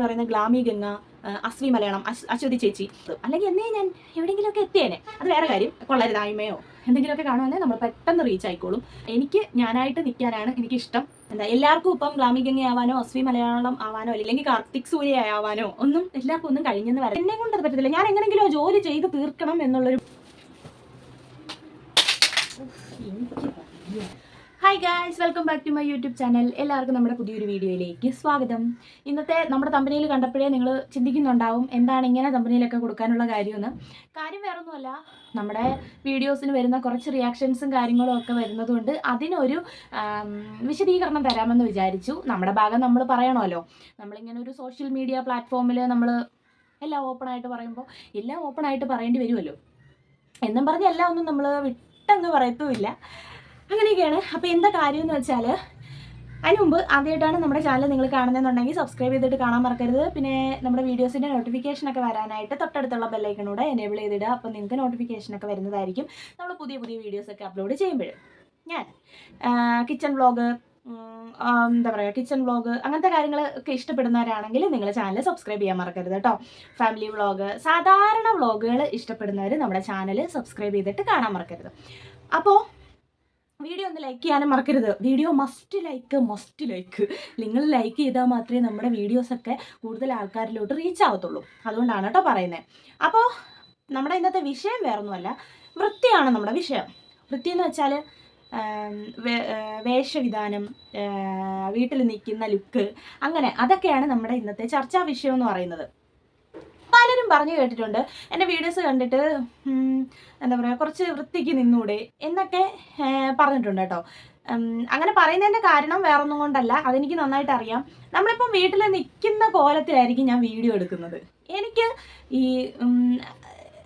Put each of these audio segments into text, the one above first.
പറയുന്ന ഗ്ലാമി ഗംഗ, അസ്വി മലയാളം, അശ്വതി ചേച്ചി, അല്ലെങ്കിൽ എന്നേ ഞാൻ എവിടെയെങ്കിലുമൊക്കെ എത്തിയേനെ. അത് വേറെ കാര്യം. കൊള്ളരുതായ്മയോ എന്തെങ്കിലുമൊക്കെ കാണുവാണെങ്കിൽ നമ്മൾ പെട്ടെന്ന് റീച്ച് ആയിക്കോളും. എനിക്ക് ഞാനായിട്ട് നിൽക്കാനാണ് എനിക്കിഷ്ടം. എന്താ എല്ലാവർക്കും ഇപ്പം ഗ്ലാമി ഗംഗ ആവാനോ അസ്വി മലയാളം ആവാനോ അല്ലെങ്കിൽ കാർത്തിക് സൂര്യ ആവാനോ ഒന്നും എല്ലാവർക്കും ഒന്നും കഴിഞ്ഞെന്ന് വരാം. എന്നെ കൊണ്ട് അത് പറ്റത്തില്ല. ഞാൻ എങ്ങനെയെങ്കിലും ജോലി ചെയ്ത് തീർക്കണം എന്നുള്ളൊരു hi guys, welcome back to my YouTube channel. എല്ലാവർക്കും നമ്മുടെ പുതിയൊരു വീഡിയോയിലേക്ക് സ്വാഗതം. ഇന്നത്തെ നമ്മുടെ തമ്പനിയിൽ കണ്ടപ്പോഴേ നിങ്ങൾ ചിന്തിക്കുന്നുണ്ടാവും എന്താണ് ഇങ്ങനെ തമ്പനിയിലൊക്കെ കൊടുക്കാനുള്ള കാര്യമെന്ന്. കാര്യം വേറൊന്നുമല്ല, നമ്മുടെ വീഡിയോസിന് വരുന്ന കുറച്ച് റിയാക്ഷൻസും കാര്യങ്ങളും ഒക്കെ വരുന്നതുകൊണ്ട് അതിനൊരു വിശദീകരണം തരാമെന്ന് വിചാരിച്ചു. നമ്മുടെ ഭാഗം നമ്മൾ പറയണമല്ലോ. നമ്മളിങ്ങനെ ഒരു സോഷ്യൽ മീഡിയ പ്ലാറ്റ്ഫോമിൽ നമ്മൾ എല്ലാം ഓപ്പണായിട്ട് പറയുമ്പോൾ എല്ലാം ഓപ്പണായിട്ട് പറയേണ്ടി വരുമല്ലോ. എന്നും പറഞ്ഞ് എല്ലാം ഒന്നും നമ്മൾ വിട്ടങ്ങ് പറയത്തുമില്ല. അങ്ങനെയൊക്കെയാണ്. അപ്പോൾ എന്താ കാര്യം എന്ന് വെച്ചാൽ, അതിന് മുമ്പ് ആദ്യമായിട്ടാണ് നമ്മുടെ ചാനൽ നിങ്ങൾ കാണുന്നതെന്നുണ്ടെങ്കിൽ സബ്സ്ക്രൈബ് ചെയ്തിട്ട് കാണാൻ മറക്കരുത്. പിന്നെ നമ്മുടെ വീഡിയോസിൻ്റെ നോട്ടിഫിക്കേഷനൊക്കെ വരാനായിട്ട് തൊട്ടടുത്തുള്ള ബെല്ലൈക്കണൂടെ എനേബിൾ ചെയ്തിടുക. അപ്പോൾ നിങ്ങൾക്ക് നോട്ടിഫിക്കേഷനൊക്കെ വരുന്നതായിരിക്കും നമ്മൾ പുതിയ പുതിയ വീഡിയോസൊക്കെ അപ്ലോഡ് ചെയ്യുമ്പോൾ. ഞാൻ കിച്ചൺ വ്ളോഗ്, എന്താ പറയുക, കിച്ചൺ വ്ളോഗ് അങ്ങനത്തെ കാര്യങ്ങളൊക്കെ ഇഷ്ടപ്പെടുന്നവരാണെങ്കിൽ നിങ്ങൾ ചാനൽ സബ്സ്ക്രൈബ് ചെയ്യാൻ മറക്കരുത് കേട്ടോ. ഫാമിലി വ്ളോഗ്, സാധാരണ വ്ളോഗുകൾ ഇഷ്ടപ്പെടുന്നവർ നമ്മുടെ ചാനൽ സബ്സ്ക്രൈബ് ചെയ്തിട്ട് കാണാൻ മറക്കരുത്. അപ്പോൾ വീഡിയോ ഒന്ന് ലൈക്ക് ചെയ്യാനും മറക്കരുത്. Video must like. നിങ്ങൾ ലൈക്ക് ചെയ്താൽ മാത്രമേ നമ്മുടെ വീഡിയോസൊക്കെ കൂടുതൽ ആൾക്കാരിലോട്ട് റീച്ച് ആവത്തുള്ളൂ. അതുകൊണ്ടാണ് കേട്ടോ പറയുന്നത്. അപ്പോൾ നമ്മുടെ ഇന്നത്തെ വിഷയം വേറൊന്നുമല്ല, വൃത്തിയാണ് നമ്മുടെ വിഷയം. വൃത്തി എന്ന് വെച്ചാൽ വേഷവിധാനം, വീട്ടിൽ നിൽക്കുന്ന ലുക്ക്, അങ്ങനെ അതൊക്കെയാണ് നമ്മുടെ ഇന്നത്തെ ചർച്ചാ വിഷയം എന്ന് പറയുന്നത്. പലരും പറഞ്ഞു കേട്ടിട്ടുണ്ട്, എൻ്റെ വീഡിയോസ് കണ്ടിട്ട് എന്താ പറയുക, കുറച്ച് വൃത്തിക്ക് നിന്നൂടെ എന്നൊക്കെ പറഞ്ഞിട്ടുണ്ട് കേട്ടോ. അങ്ങനെ പറയുന്നതിൻ്റെ കാരണം വേറൊന്നും കൊണ്ടല്ല, അതെനിക്ക് നന്നായിട്ട് അറിയാം. നമ്മളിപ്പം വീട്ടിൽ നിൽക്കുന്ന കോലത്തിലായിരിക്കും ഞാൻ വീഡിയോ എടുക്കുന്നത്. എനിക്ക് ഈ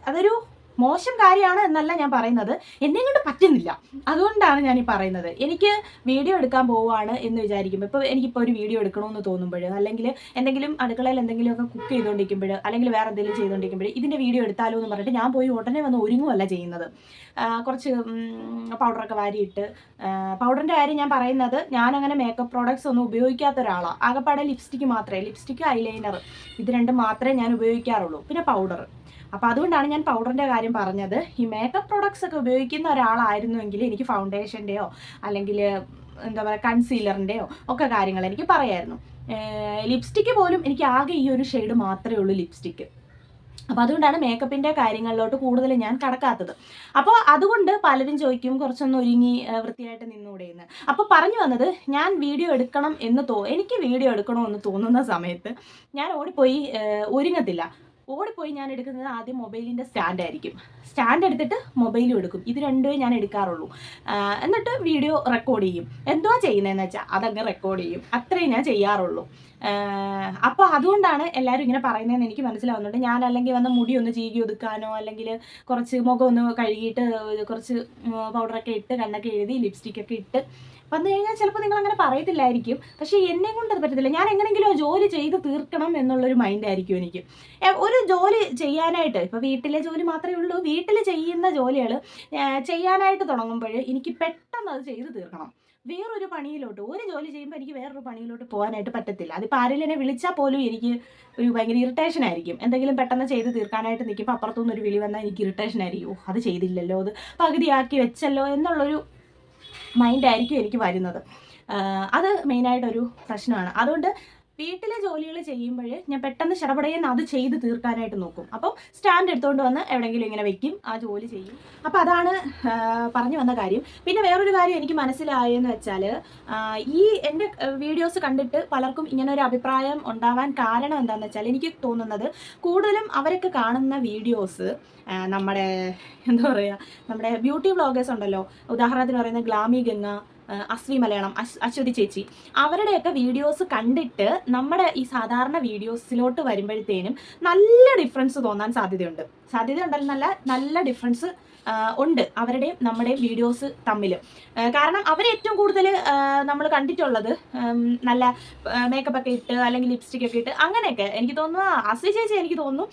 അതൊരു മോശം കാര്യമാണ് എന്നല്ല ഞാൻ പറയുന്നത്, എന്നെ കൊണ്ട് പറ്റുന്നില്ല. അതുകൊണ്ടാണ് ഞാൻ ഈ പറയുന്നത്. എനിക്ക് വീഡിയോ എടുക്കാൻ പോവുകയാണ് എന്ന് വിചാരിക്കുമ്പോൾ, ഇപ്പോൾ എനിക്കിപ്പോൾ ഒരു വീഡിയോ എടുക്കണമെന്ന് തോന്നുമ്പോൾ, അല്ലെങ്കിൽ എന്തെങ്കിലും അടുക്കളയിൽ എന്തെങ്കിലുമൊക്കെ കുക്ക് ചെയ്തുകൊണ്ടിരിക്കുമ്പോൾ, അല്ലെങ്കിൽ വേറെ എന്തെങ്കിലും ചെയ്തുകൊണ്ടിരിക്കുമ്പോൾ ഇതിൻ്റെ വീഡിയോ എടുത്താലോ എന്ന് പറഞ്ഞിട്ട് ഞാൻ പോയി ഉടനെ വന്ന് ഒരുങ്ങുമല്ല ചെയ്യുന്നത്. കുറച്ച് പൗഡറൊക്കെ വാരിയിട്ട്, പൗഡറിൻ്റെ കാര്യം ഞാൻ പറയുന്നത്, ഞാനങ്ങനെ മേക്കപ്പ് പ്രോഡക്ട്സ് ഒന്നും ഉപയോഗിക്കാത്ത ഒരാളാണ്. ആകെപ്പാടെ ലിപ്സ്റ്റിക്ക് ഐലൈനർ ഇത് രണ്ടും മാത്രമേ ഞാൻ ഉപയോഗിക്കാറുള്ളൂ, പിന്നെ പൗഡർ. അപ്പോൾ അതുകൊണ്ടാണ് ഞാൻ പൗഡറിൻ്റെ കാര്യം പറഞ്ഞത്. ഈ മേക്കപ്പ് പ്രോഡക്ട്സ് ഒക്കെ ഉപയോഗിക്കുന്ന ഒരാളായിരുന്നുവെങ്കിൽ എനിക്ക് ഫൗണ്ടേഷൻ്റെയോ അല്ലെങ്കിൽ എന്താ പറയുക കൺസീലറിൻ്റെയോ ഒക്കെ കാര്യങ്ങൾ എനിക്ക് പറയായിരുന്നു. ലിപ്സ്റ്റിക്ക് പോലും എനിക്ക് ആകെ ഈ ഒരു ഷെയ്ഡ് മാത്രമേ ഉള്ളൂ ലിപ്സ്റ്റിക്ക്. അപ്പോൾ അതുകൊണ്ടാണ് മേക്കപ്പിൻ്റെ കാര്യങ്ങളിലോട്ട് കൂടുതൽ ഞാൻ കടക്കാത്തത്. അപ്പോൾ അതുകൊണ്ട് പലരും ചോദിക്കും കുറച്ചൊന്ന് ഒരുങ്ങി വൃത്തിയായിട്ട് നിന്നൂടെ എന്ന്. അപ്പോൾ പറഞ്ഞു വന്നത്, ഞാൻ വീഡിയോ എടുക്കണം എന്ന് എനിക്ക് വീഡിയോ എടുക്കണമെന്ന് തോന്നുന്ന സമയത്ത് ഞാൻ ഓടിപ്പോയി ഒരുങ്ങത്തില്ല. ഓടിപ്പോയി ഞാൻ എടുക്കുന്നത് ആദ്യം മൊബൈലിൻ്റെ സ്റ്റാൻഡായിരിക്കും. സ്റ്റാൻഡ് എടുത്തിട്ട് മൊബൈലും എടുക്കും. ഇത് രണ്ടുമേ ഞാൻ എടുക്കാറുള്ളൂ. എന്നിട്ട് വീഡിയോ റെക്കോർഡ് ചെയ്യും. എന്തോ ചെയ്യുന്നതെന്ന് വെച്ചാൽ അതങ്ങ് റെക്കോർഡ് ചെയ്യും. അത്രയും ഞാൻ ചെയ്യാറുള്ളൂ. അപ്പോൾ അതുകൊണ്ടാണ് എല്ലാവരും ഇങ്ങനെ പറയുന്നതെന്ന് എനിക്ക് മനസ്സിലാവുന്നുണ്ട്. ഞാൻ അല്ലെങ്കിൽ വന്ന് മുടി ഒന്ന് ചീകി ഒതുക്കാനോ അല്ലെങ്കിൽ കുറച്ച് മുഖം ഒന്ന് കഴുകിയിട്ട് കുറച്ച് പൗഡറൊക്കെ ഇട്ട് കണ്ണൊക്കെ എഴുതി ലിപ്സ്റ്റിക്കൊക്കെ ഇട്ട് വന്നു കഴിഞ്ഞാൽ ചിലപ്പോൾ നിങ്ങൾ അങ്ങനെ പറയത്തില്ലായിരിക്കും. പക്ഷേ എന്നെ കൊണ്ട് അത് പറ്റത്തില്ല. ഞാൻ എങ്ങനെയെങ്കിലും ജോലി ചെയ്ത് തീർക്കണം എന്നുള്ളൊരു മൈൻഡായിരിക്കും എനിക്ക്. ഒരു ജോലി ചെയ്യാനായിട്ട്, ഇപ്പോൾ വീട്ടിലെ ജോലി മാത്രമേ ഉള്ളൂ, വീട്ടിൽ ചെയ്യുന്ന ജോലികൾ ചെയ്യാനായിട്ട് തുടങ്ങുമ്പോൾ എനിക്ക് പെട്ടെന്ന് അത് ചെയ്ത് തീർക്കണം. വേറൊരു പണിയിലോട്ട്, ഒരു ജോലി ചെയ്യുമ്പോൾ എനിക്ക് വേറൊരു പണിയിലോട്ട് പോകാനായിട്ട് പറ്റത്തില്ല. അതിപ്പോൾ ആരെങ്കിലും എന്നെ വിളിച്ചാൽ പോലും എനിക്ക് ഒരു ഭയങ്കര ഇറിറ്റേഷൻ ആയിരിക്കും. എന്തെങ്കിലും പെട്ടെന്ന് ചെയ്ത് തീർക്കാനായിട്ട് നിൽക്കുമ്പോൾ അപ്പുറത്തുനിന്ന് ഒരു വിളി വന്നാൽ എനിക്ക് ഇറിറ്റേഷൻ ആയിരിക്കും. അത് ചെയ്തില്ലല്ലോ, അത് പകുതിയാക്കി വെച്ചല്ലോ എന്നുള്ളൊരു മൈൻഡായിരിക്കും എനിക്ക് വരുന്നത്. അത് മെയിനായിട്ടൊരു പ്രശ്നമാണ്. അതുകൊണ്ട് വീട്ടിലെ ജോലികൾ ചെയ്യുമ്പോൾ ഞാൻ പെട്ടെന്ന് ശടപടയെന്ന് അത് ചെയ്ത് തീർക്കാനായിട്ട് നോക്കും. അപ്പം സ്റ്റാൻഡ് എടുത്തുകൊണ്ട് വന്ന് എവിടെയെങ്കിലും ഇങ്ങനെ വെക്കും, ആ ജോലി ചെയ്യും. അപ്പോൾ അതാണ് പറഞ്ഞു വന്ന കാര്യം. പിന്നെ വേറൊരു കാര്യം എനിക്ക് മനസ്സിലായെന്ന് വെച്ചാൽ, ഈ എൻ്റെ വീഡിയോസ് കണ്ടിട്ട് പലർക്കും ഇങ്ങനെ ഒരു അഭിപ്രായം ഉണ്ടാവാൻ കാരണം എന്താണെന്ന് വെച്ചാൽ, എനിക്ക് തോന്നുന്നത് കൂടുതലും അവരൊക്കെ കാണുന്ന വീഡിയോസ് നമ്മുടെ എന്താ പറയുക, നമ്മുടെ ബ്യൂട്ടി വ്ളോഗേഴ്സ് ഉണ്ടല്ലോ, ഉദാഹരണത്തിന് പറയുന്ന ഗ്ലാമി ഗംഗ, അസ്വി മലയാളം, അശ്വതി ചേച്ചി, അവരുടെയൊക്കെ വീഡിയോസ് കണ്ടിട്ട് നമ്മുടെ ഈ സാധാരണ വീഡിയോസിലോട്ട് വരുമ്പോഴത്തേനും നല്ല ഡിഫറൻസ് തോന്നാൻ സാധ്യതയുണ്ടല്ല, നല്ല ഡിഫറൻസ് ഉണ്ട് അവരുടെയും നമ്മുടെയും വീഡിയോസ് തമ്മിൽ. കാരണം അവർ ഏറ്റവും കൂടുതൽ നമ്മൾ കണ്ടിട്ടുള്ളത് നല്ല മേക്കപ്പ് ഒക്കെ ഇട്ട് അല്ലെങ്കിൽ ലിപ്സ്റ്റിക് ഒക്കെ ഇട്ട് അങ്ങനെയൊക്കെ. എനിക്ക് തോന്നുന്നു അസ്വി ചേച്ചി എനിക്ക് തോന്നുന്നു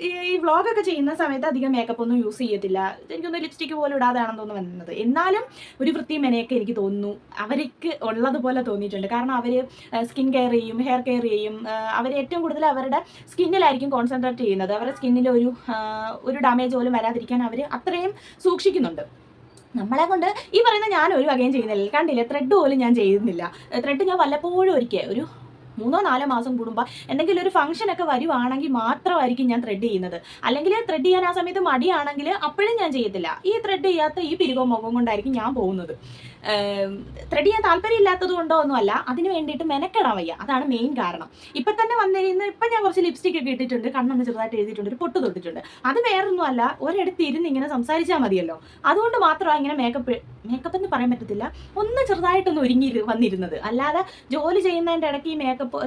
ഈ വ്ളോഗൊക്കെ ചെയ്യുന്ന സമയത്ത് അധികം മേക്കപ്പ് ഒന്നും യൂസ് ചെയ്യത്തില്ല. എനിക്കൊന്നും ലിപ്സ്റ്റിക്ക് പോലും ഇടാതെയാണെന്ന് തോന്നുന്നു വന്നത്. എന്നാലും ഒരു വൃത്തിയും മെനയൊക്കെ എനിക്ക് തോന്നുന്നു തോന്നുന്നു അവർക്ക് ഉള്ളതുപോലെ തോന്നിയിട്ടുണ്ട്. കാരണം അവർ സ്കിൻ കെയർ ചെയ്യും, ഹെയർ കെയർ ചെയ്യും. അവർ ഏറ്റവും കൂടുതൽ അവരുടെ സ്കിന്നിലായിരിക്കും കോൺസെൻട്രേറ്റ് ചെയ്യുന്നത്. അവരുടെ സ്കിന്നിൽ ഒരു ഡാമേജ് പോലും വരാതിരിക്കാൻ അവർ അത്രയും സൂക്ഷിക്കുന്നുണ്ട്. നമ്മളെ കൊണ്ട് ഈ പറയുന്ന ഞാൻ ഒരു വകയും ചെയ്യുന്നില്ല. കണ്ടില്ലേ, ത്രെഡ് പോലും ഞാൻ ചെയ്യുന്നില്ല. ത്രെഡ് ഞാൻ വല്ലപ്പോഴും ഒരു 3-4 മാസം കൂടുമ്പോൾ എന്തെങ്കിലും ഒരു ഫംഗ്ഷനൊക്കെ വരുവാണെങ്കിൽ മാത്രമായിരിക്കും ഞാൻ ത്രെഡ് ചെയ്യുന്നത്. അല്ലെങ്കിൽ ത്രെഡ് ചെയ്യാൻ ആ സമയത്ത് മടിയാണെങ്കിൽ അപ്പോഴും ഞാൻ ചെയ്യത്തില്ല. ഈ ത്രെഡ് ചെയ്യാത്ത ഈ പിരികോ മുഖം കൊണ്ടായിരിക്കും ഞാൻ പോകുന്നത്. ത്രെഡ് ചെയ്യാൻ താല്പര്യം ഇല്ലാത്തത് കൊണ്ടോ ഒന്നുമല്ല, അതിന് വേണ്ടിയിട്ട് മെനക്കെടാൻ വയ്യ. അതാണ് മെയിൻ കാരണം. ഇപ്പം തന്നെ വന്നിരുന്ന് ഇപ്പം ഞാൻ കുറച്ച് ലിപ്സ്റ്റിക് ഒക്കെ ഇട്ടിട്ടുണ്ട്, കണ്ണൊന്ന് ചെറുതായിട്ട് എഴുതിയിട്ടുണ്ട്, ഒരു പൊട്ട് തൊട്ടിട്ടുണ്ട്. അത് വേറൊന്നും അല്ല, ഒരിടത്ത് ഇരുന്ന് ഇങ്ങനെ സംസാരിച്ചാൽ മതിയല്ലോ. അതുകൊണ്ട് മാത്രമാണ് ഇങ്ങനെ മേക്കപ്പ് എന്ന് പറയാൻ പറ്റത്തില്ല, ഒന്ന് ചെറുതായിട്ടൊന്ന് ഒരുങ്ങി വന്നിരുന്നത്. അല്ലാതെ ജോലി ചെയ്യുന്നതിൻ്റെ ഇടയ്ക്ക്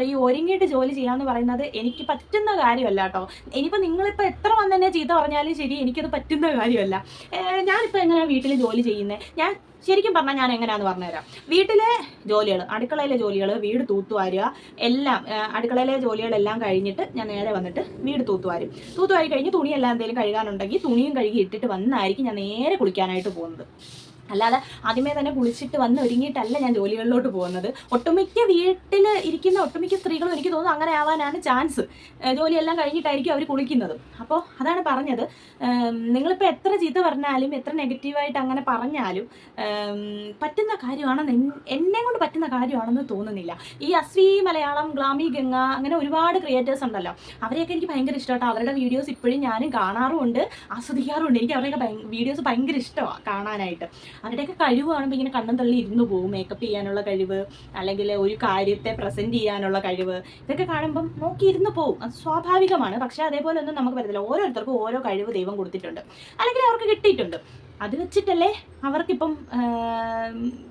ഈ ഒരുങ്ങിയിട്ട് ജോലി ചെയ്യാന്ന് പറയുന്നത് എനിക്ക് പറ്റുന്ന കാര്യമല്ല കേട്ടോ. ഇനിയിപ്പോൾ നിങ്ങളിപ്പോൾ എത്ര വന്നെന്നെ ചീത്ത പറഞ്ഞാലും ശരി, എനിക്കത് പറ്റുന്ന കാര്യമല്ല. ഞാനിപ്പോൾ എങ്ങനെയാണ് വീട്ടിൽ ജോലി ചെയ്യുന്നത്? ഞാൻ ശരിക്കും പറഞ്ഞാൽ ഞാൻ എങ്ങനെയാണെന്ന് പറഞ്ഞുതരാം. വീട്ടിലെ ജോലികൾ, അടുക്കളയിലെ ജോലികൾ, വീട് തൂത്തുവാരുക, എല്ലാം അടുക്കളയിലെ ജോലികളെല്ലാം കഴിഞ്ഞിട്ട് ഞാൻ നേരെ വന്നിട്ട് വീട് തൂത്തുവാരി കഴിഞ്ഞ് തുണിയെല്ലാം എന്തെങ്കിലും കഴുകാനുണ്ടെങ്കിൽ തുണിയും കഴുകി ഇട്ടിട്ട് വന്നായിരിക്കും ഞാൻ നേരെ കുളിക്കാനായിട്ട് പോകുന്നത്. അല്ലാതെ ആദ്യമേ തന്നെ കുളിച്ചിട്ട് വന്ന് ഒരുങ്ങിയിട്ടല്ല ഞാൻ ജോലികളിലോട്ട് പോകുന്നത്. ഒട്ടുമിക്ക വീട്ടിൽ ഇരിക്കുന്ന ഒട്ടുമിക്ക സ്ത്രീകളും എനിക്ക് തോന്നുന്നു അങ്ങനെ ആവാനാണ് ചാൻസ്. ജോലിയെല്ലാം കഴിഞ്ഞിട്ടായിരിക്കും അവർ കുളിക്കുന്നത്. അപ്പോൾ അതാണ് പറഞ്ഞത്, നിങ്ങളിപ്പോൾ എത്ര ചീത്ത പറഞ്ഞാലും എത്ര നെഗറ്റീവായിട്ട് അങ്ങനെ പറഞ്ഞാലും പറ്റുന്ന കാര്യമാണെന്ന് എന്നെ കൊണ്ട് പറ്റുന്ന കാര്യമാണെന്ന് തോന്നുന്നില്ല. ഈ അസ്വി മലയാളം, ഗ്ലാമി ഗംഗ, അങ്ങനെ ഒരുപാട് ക്രിയേറ്റേഴ്സ് ഉണ്ടല്ലോ, അവരെയൊക്കെ എനിക്ക് ഭയങ്കര ഇഷ്ടമാട്ടോ. അവരുടെ വീഡിയോസ് ഇപ്പോഴും ഞാനും കാണാറുമുണ്ട്, ആസ്വദിക്കാറുമുണ്ട്. എനിക്ക് അവരുടെയൊക്കെ വീഡിയോസ് ഭയങ്കര ഇഷ്ടമാണ് കാണാനായിട്ട്. അവരുടെയൊക്കെ കഴിവ് കാണുമ്പോൾ ഇങ്ങനെ കണ്ണും തള്ളി ഇരുന്ന് പോകും. മേക്കപ്പ് ചെയ്യാനുള്ള കഴിവ്, അല്ലെങ്കിൽ ഒരു കാര്യത്തെ പ്രസൻറ്റ് ചെയ്യാനുള്ള കഴിവ്, ഇതൊക്കെ കാണുമ്പം നോക്കിയിരുന്ന് പോകും. അത് സ്വാഭാവികമാണ്. പക്ഷേ അതേപോലെ ഒന്നും നമുക്ക് പറ്റത്തില്ല. ഓരോരുത്തർക്കും ഓരോ കഴിവ് ദൈവം കൊടുത്തിട്ടുണ്ട്, അല്ലെങ്കിൽ അവർക്ക് കിട്ടിയിട്ടുണ്ട്. അത് വെച്ചിട്ടല്ലേ അവർക്കിപ്പം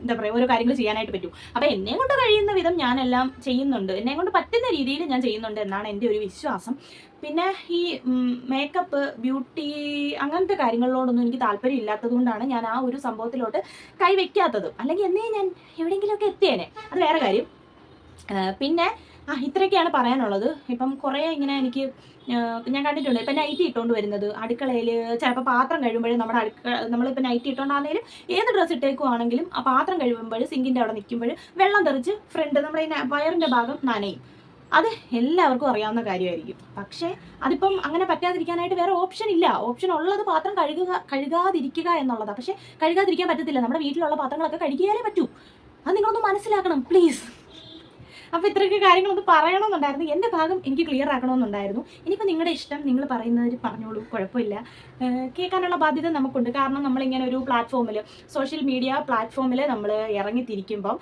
എന്താ പറയുക, ഓരോ കാര്യങ്ങൾ ചെയ്യാനായിട്ട് പറ്റൂ. അപ്പോൾ എന്നെ കൊണ്ട് കഴിയുന്ന വിധം ഞാനെല്ലാം ചെയ്യുന്നുണ്ട്, എന്നെ കൊണ്ട് പറ്റുന്ന രീതിയിൽ ഞാൻ ചെയ്യുന്നുണ്ട് എന്നാണ് എൻ്റെ ഒരു വിശ്വാസം. പിന്നെ ഈ മേക്കപ്പ്, ബ്യൂട്ടി, അങ്ങനത്തെ കാര്യങ്ങളിലോടൊന്നും എനിക്ക് താല്പര്യം ഇല്ലാത്തത് കൊണ്ടാണ് ഞാൻ ആ ഒരു സംഭവത്തിലോട്ട് കൈവയ്ക്കാത്തത്. അല്ലെങ്കിൽ എന്നേ ഞാൻ എവിടെയെങ്കിലുമൊക്കെ എത്തിയേനെ, അത് വേറെ കാര്യം. പിന്നെ ഇത്രയൊക്കെയാണ് പറയാനുള്ളത്. ഇപ്പം കുറേ ഇങ്ങനെ എനിക്ക് ഞാൻ കണ്ടിട്ടുണ്ട്, ഇപ്പം നൈറ്റി ഇട്ടുകൊണ്ട് വരുന്നത് അടുക്കളയിൽ. ചിലപ്പോൾ പാത്രം കഴിയുമ്പോഴേ നമ്മളിപ്പോൾ നൈറ്റി ഇട്ടുകൊണ്ടാണെങ്കിലും ഏത് ഡ്രസ്സ് ഇട്ടേക്കുവാണെങ്കിലും ആ പാത്രം കഴിയുമ്പോൾ സിങ്കിൻ്റെ അവിടെ നിൽക്കുമ്പോൾ വെള്ളം തെറിച്ച് ഫ്രണ്ട് നമ്മുടെ ഈ വയറിൻ്റെ ഭാഗം നനയും. അത് എല്ലാവർക്കും അറിയാവുന്ന കാര്യമായിരിക്കും. പക്ഷേ അതിപ്പം അങ്ങനെ പറ്റാതിരിക്കാനായിട്ട് വേറെ ഓപ്ഷൻ ഇല്ല. ഓപ്ഷൻ ഉള്ളത് പാത്രം കഴുകാതിരിക്കുക എന്നുള്ളതാണ്. പക്ഷേ കഴുകാതിരിക്കാൻ പറ്റത്തില്ല. നമ്മുടെ വീട്ടിലുള്ള പാത്രങ്ങളൊക്കെ കഴുകിയാലേ പറ്റൂ. അത് നിങ്ങളൊന്ന് മനസ്സിലാക്കണം പ്ലീസ്. അപ്പോൾ ഇത്രയൊക്കെ കാര്യങ്ങളൊന്ന് പറയണമെന്നുണ്ടായിരുന്നു. എൻ്റെ ഭാഗം എനിക്ക് ക്ലിയർ ആക്കണമെന്നുണ്ടായിരുന്നു. ഇനിയിപ്പോൾ നിങ്ങളുടെ ഇഷ്ടം, നിങ്ങൾ പറയുന്നവർ പറഞ്ഞോളൂ, കുഴപ്പമില്ല. കേൾക്കാനുള്ള ബാധ്യത നമുക്കുണ്ട്. കാരണം നമ്മളിങ്ങനെ ഒരു പ്ലാറ്റ്ഫോമിൽ, സോഷ്യൽ മീഡിയ പ്ലാറ്റ്ഫോമിൽ നമ്മൾ ഇറങ്ങിത്തിരിക്കുമ്പം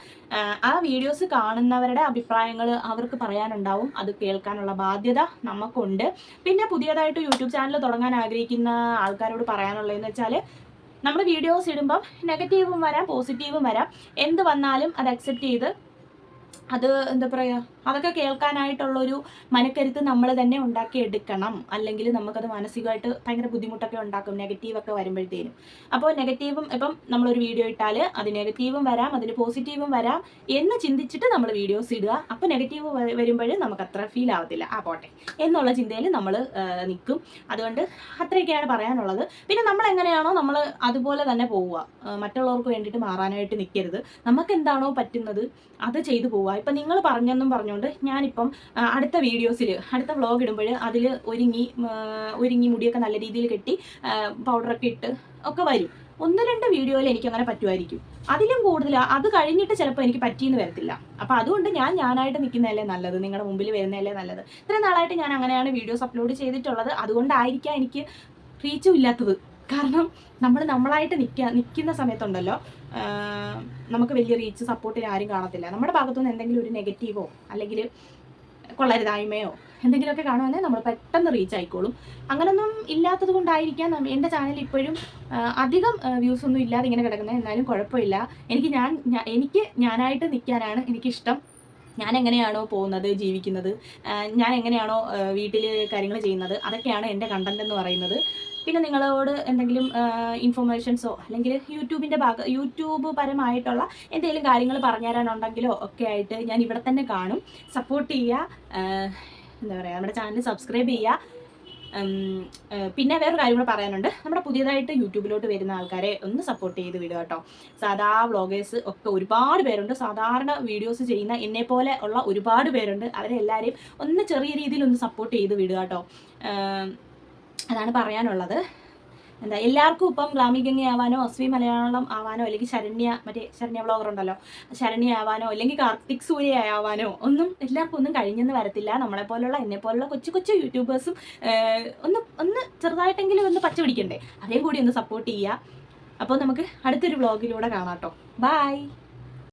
ആ വീഡിയോസ് കാണുന്നവരുടെ അഭിപ്രായങ്ങൾ അവർക്ക് പറയാനുണ്ടാവും. അത് കേൾക്കാനുള്ള ബാധ്യത നമുക്കുണ്ട്. പിന്നെ പുതിയതായിട്ട് യൂട്യൂബ് ചാനൽ തുടങ്ങാൻ ആഗ്രഹിക്കുന്ന ആൾക്കാരോട് പറയാനുള്ളതെന്ന് വെച്ചാൽ, നമ്മൾ വീഡിയോസ് ഇടുമ്പം നെഗറ്റീവും വരാം, പോസിറ്റീവും വരാം. എന്ത് വന്നാലും അത് അക്സെപ്റ്റ് ചെയ്ത് അത് എന്താ പറയുക, അതൊക്കെ കേൾക്കാനായിട്ടുള്ളൊരു മനക്കരുത്ത് നമ്മൾ തന്നെ ഉണ്ടാക്കിയെടുക്കണം. അല്ലെങ്കിൽ നമുക്കത് മാനസികമായിട്ട് ഭയങ്കര ബുദ്ധിമുട്ടൊക്കെ ഉണ്ടാക്കും, നെഗറ്റീവൊക്കെ വരുമ്പോഴത്തേനും. അപ്പോൾ നെഗറ്റീവും ഇപ്പം നമ്മളൊരു വീഡിയോ ഇട്ടാൽ അത് നെഗറ്റീവും വരാം, അതിന് പോസിറ്റീവും വരാം എന്ന് ചിന്തിച്ചിട്ട് നമ്മൾ വീഡിയോസ് ഇടുക. അപ്പോൾ നെഗറ്റീവ് വരുമ്പോൾ നമുക്ക് അത്ര ഫീൽ ആവത്തില്ല, പോട്ടെ എന്നുള്ള ചിന്തയിൽ നമ്മൾ നിൽക്കും. അതുകൊണ്ട് അത്രയൊക്കെയാണ് പറയാനുള്ളത്. പിന്നെ നമ്മൾ എങ്ങനെയാണോ നമ്മൾ അതുപോലെ തന്നെ പോവുക. മറ്റുള്ളവർക്ക് വേണ്ടിയിട്ട് മാറാനായിട്ട് നിൽക്കരുത്. നമുക്ക് എന്താണോ പറ്റുന്നത് അത് ചെയ്തു പോവുക. ഇപ്പം നിങ്ങൾ പറഞ്ഞെന്നും പറഞ്ഞുകൊണ്ട് ഞാനിപ്പം അടുത്ത വീഡിയോസിൽ, അടുത്ത വ്ളോഗ് ഇടുമ്പോൾ അതിൽ ഒരുങ്ങി മുടിയൊക്കെ നല്ല രീതിയിൽ കെട്ടി പൗഡറൊക്കെ ഇട്ട് ഒക്കെ വരും. 1-2 വീഡിയോയിൽ എനിക്കങ്ങനെ പറ്റുമായിരിക്കും. അതിലും കൂടുതൽ അത് കഴിഞ്ഞിട്ട് ചിലപ്പോൾ എനിക്ക് പറ്റിയെന്ന് വരത്തില്ല. അപ്പോൾ അതുകൊണ്ട് ഞാനായിട്ട് നിൽക്കുന്നതല്ലേ നല്ലത്, നിങ്ങളുടെ മുമ്പിൽ വരുന്നതല്ലേ നല്ലത്. ഇത്രയും നാളായിട്ട് ഞാൻ അങ്ങനെയാണ് വീഡിയോസ് അപ്ലോഡ് ചെയ്തിട്ടുള്ളത്. അതുകൊണ്ടായിരിക്കാം എനിക്ക് റീച്ചും ഇല്ലാത്തത്. കാരണം നമ്മളായിട്ട് നിൽക്കുന്ന സമയത്തുണ്ടല്ലോ, നമുക്ക് വലിയ റീച്ച്, സപ്പോർട്ടിന് ആരും കാണത്തില്ല. നമ്മുടെ ഭാഗത്തുനിന്ന് എന്തെങ്കിലും ഒരു നെഗറ്റീവോ അല്ലെങ്കിൽ കൊള്ളരുതായ്മയോ എന്തെങ്കിലുമൊക്കെ കാണുവാണെങ്കിൽ നമ്മൾ പെട്ടെന്ന് റീച്ച് ആയിക്കോളും. അങ്ങനൊന്നും ഇല്ലാത്തത് കൊണ്ടായിരിക്കാം എൻ്റെ ചാനൽ ഇപ്പോഴും അധികം വ്യൂസ് ഒന്നും ഇല്ലാതെ ഇങ്ങനെ കിടക്കുന്നത്. എന്നാലും കുഴപ്പമില്ല. എനിക്ക് ഞാനായിട്ട് നിൽക്കാനാണ് എനിക്കിഷ്ടം. ഞാൻ എങ്ങനെയാണോ പോകുന്നത്, ജീവിക്കുന്നത്, ഞാൻ എങ്ങനെയാണോ വീട്ടിൽ കാര്യങ്ങൾ ചെയ്യുന്നത്, അതൊക്കെയാണ് എൻ്റെ കണ്ടന്റ് എന്ന് പറയുന്നത്. പിന്നെ നിങ്ങളോട് എന്തെങ്കിലും ഇൻഫർമേഷൻസോ അല്ലെങ്കിൽ യൂട്യൂബ് പരമായിട്ടുള്ള എന്തെങ്കിലും കാര്യങ്ങൾ പറഞ്ഞു തരാനുണ്ടെങ്കിലോ ഒക്കെ ആയിട്ട് ഞാൻ ഇവിടെ തന്നെ കാണും. സപ്പോർട്ട് ചെയ്യുക, എന്താ പറയുക, നമ്മുടെ ചാനൽ സബ്സ്ക്രൈബ് ചെയ്യുക. പിന്നെ വേറൊരു കാര്യം കൂടെ പറയാനുണ്ട്. നമ്മുടെ പുതിയതായിട്ട് യൂട്യൂബിലോട്ട് വരുന്ന ആൾക്കാരെ ഒന്ന് സപ്പോർട്ട് ചെയ്ത് വിടുക കേട്ടോ. സാധാ വ്ളോഗേഴ്സ് ഒക്കെ ഒരുപാട് പേരുണ്ട്, സാധാരണ വീഡിയോസ് ചെയ്യുന്ന എന്നെപ്പോലെ ഉള്ള ഒരുപാട് പേരുണ്ട്. അവരെ എല്ലാവരെയും ഒന്ന് ചെറിയ രീതിയിൽ ഒന്ന് സപ്പോർട്ട് ചെയ്ത് വിടുക കേട്ടോ. അതാണ് പറയാനുള്ളത്. എന്താ എല്ലാവർക്കും ഇപ്പം ഗ്ലാമി ഗംഗ ആവാനോ അസ്വി മലയാളം ആവാനോ അല്ലെങ്കിൽ ശരണ്യ വ്ളോഗർ ഉണ്ടല്ലോ, ശരണ്യ ആവാനോ അല്ലെങ്കിൽ കാർത്തിക് സൂര്യ ആവാനോ ഒന്നും എല്ലാവർക്കും ഒന്നും കഴിഞ്ഞെന്ന് വരത്തില്ല. നമ്മളെപ്പോലുള്ള എന്നെപ്പോലുള്ള കൊച്ചു കൊച്ചു യൂട്യൂബേഴ്സും ഒന്ന് ചെറുതായിട്ടെങ്കിലും ഒന്ന് പച്ച പിടിക്കണ്ടേ, അതേം കൂടി ഒന്ന് സപ്പോർട്ട് ചെയ്യുക. അപ്പോൾ നമുക്ക് അടുത്തൊരു വ്ളോഗിലൂടെ കാണാം കേട്ടോ. ബൈ.